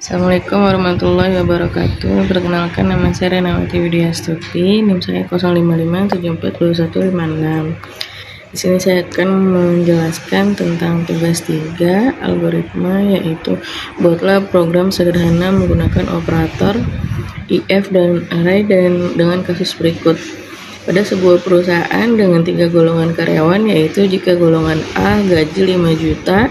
Assalamualaikum warahmatullahi wabarakatuh. Perkenalkan, nama saya Renawati Widyastuti, NIM saya 055742156. Di sini saya akan menjelaskan tentang tugas 3 algoritma, yaitu buatlah program sederhana menggunakan operator if dan array dan dengan kasus berikut. Pada sebuah perusahaan dengan 3 golongan karyawan, yaitu jika golongan A gaji 5 juta,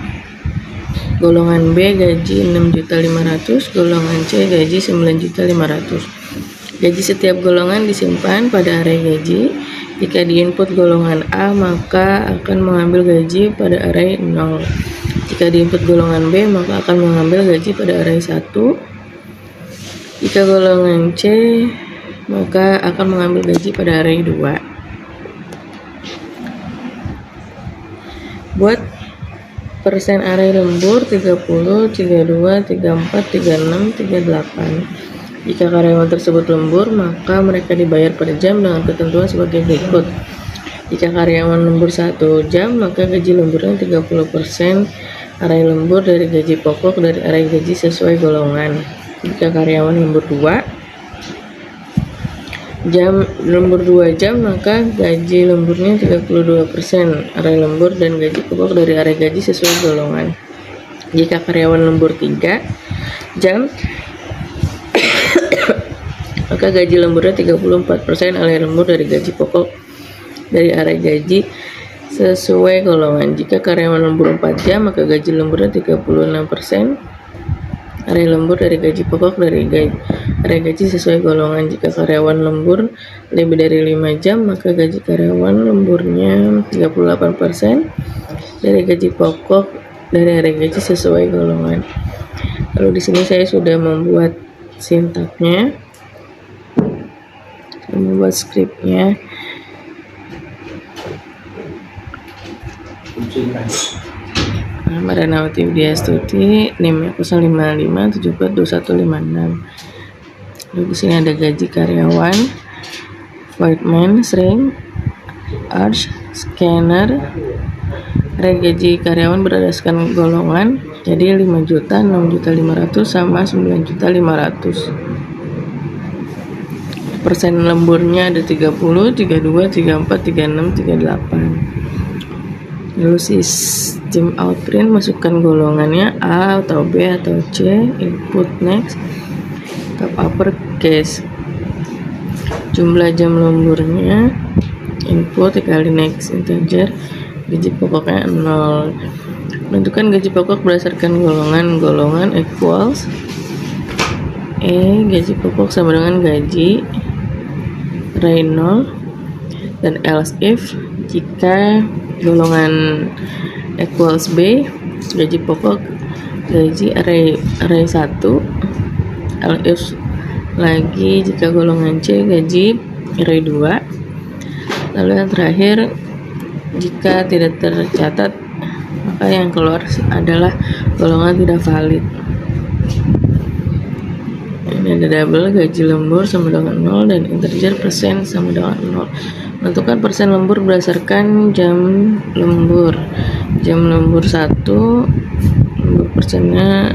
golongan B gaji 6.500.000, golongan C gaji 9.500.000. Gaji setiap golongan disimpan pada array gaji. Jika diinput golongan A, maka akan mengambil gaji pada array 0. Jika diinput golongan B, maka akan mengambil gaji pada array 1. Jika golongan C, maka akan mengambil gaji pada array 2. Buat persen array lembur 30, 32, 34, 36, 38. Jika karyawan tersebut lembur, maka mereka dibayar per jam dengan ketentuan sebagai berikut. Jika karyawan lembur 1 jam, maka gaji lemburnya 30% array lembur dari gaji pokok dari array gaji sesuai golongan. Jika karyawan lembur 2 jam, maka gaji lemburnya 32% array lembur dan gaji pokok dari array gaji sesuai golongan. Jika karyawan lembur 3 jam, maka gaji lemburnya 34% array lembur dari gaji pokok dari array gaji sesuai golongan. Jika karyawan lembur 4 jam, maka gaji lemburnya 36% array lembur dari gaji pokok dari array gaji sesuai golongan. Jika karyawan lembur lebih dari 5 jam, maka gaji karyawan lemburnya 38% dari gaji pokok dari array gaji sesuai golongan. Lalu di sini saya sudah membuat sintaknya, saya membuat skripnya. Nama Renawati Widyastuti, NIM 055742156. Lalu di sini ada gaji karyawan, voidman, string, arch, scanner. Array gaji karyawan berdasarkan golongan, jadi 5 juta, 6.500.000 sama 9.500.000. Persen lemburnya ada 30, 32, 34, 36, 38. Lalu sistem outprint, masukkan golongannya A atau B atau C, input next, tab uppercase. Jumlah jam lemburnya, input dikali next integer, gaji pokoknya 0. Menentukan gaji pokok berdasarkan golongan equals gaji pokok sama dengan gaji array 0, dan else if jika golongan equals B, gaji pokok gaji array 1, else if lagi jika golongan C gaji array 2. Lalu yang terakhir, jika tidak tercatat, maka yang keluar adalah golongan tidak valid. Ini ada double, gaji lembur sama dengan 0 dan integer persen sama dengan 0. Menentukan persen lembur berdasarkan jam lembur. Jam lembur 1, lembur persennya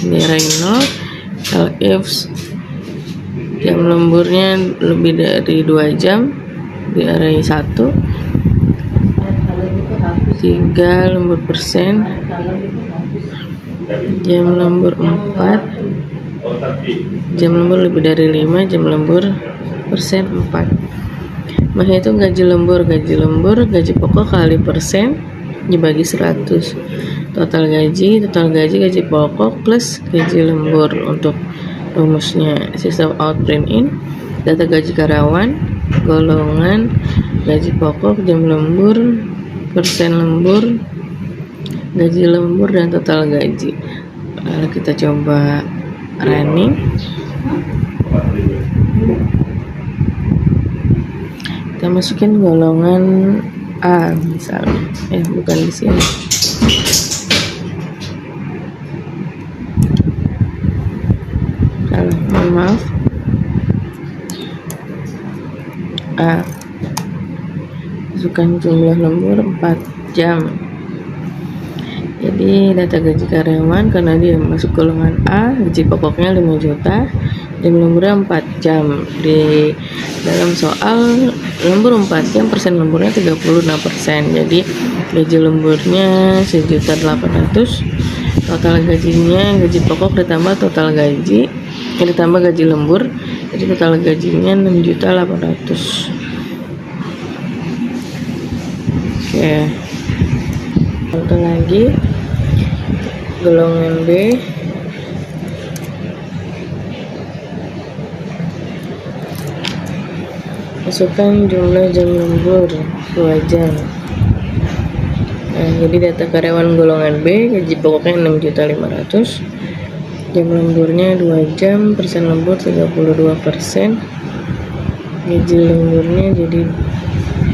di array 0. If jam lemburnya lebih dari 2 jam di array 1. 3 lembur persen, jam lembur 4, jam lembur lebih dari 5, jam lembur persen 4. Menghitung gaji lembur, gaji pokok kali persen dibagi 100. Total gaji, gaji pokok plus gaji lembur. Untuk rumusnya, sistem out print in, data gaji karyawan, golongan, gaji pokok, jam lembur, persen lembur, gaji lembur, dan total gaji. Lalu kita coba running. Kita masukin golongan A misalnya, bukan di sini. Maaf, A. Masukkan jumlah lembur 4 jam. Jadi Jadi data gaji karyawan karena dia masuk golongan A, gaji pokoknya 5 juta, jam lemburnya 4 jam. Di dalam soal lembur 4 jam, persen lemburnya 36%. Jadi gaji lemburnya 1.800.000, total gajinya gaji pokok ditambah total gaji, ditambah gaji lembur, jadi total gajinya 6.800.000. Oke, contoh lagi golongan B, masukkan jumlah jam lembur 2 jam. Nah, jadi data karyawan golongan B, gaji pokoknya 6.500.000, jam lemburnya 2 jam, persen lembur 32%, gaji lemburnya jadi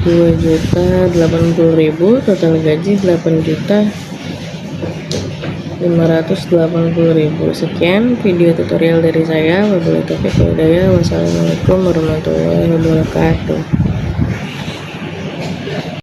2.080.000, total gaji 8.580.000. Sekian video tutorial dari saya. Wabillahi taufiq wal hidayah. Wassalamualaikum warahmatullahi wabarakatuh.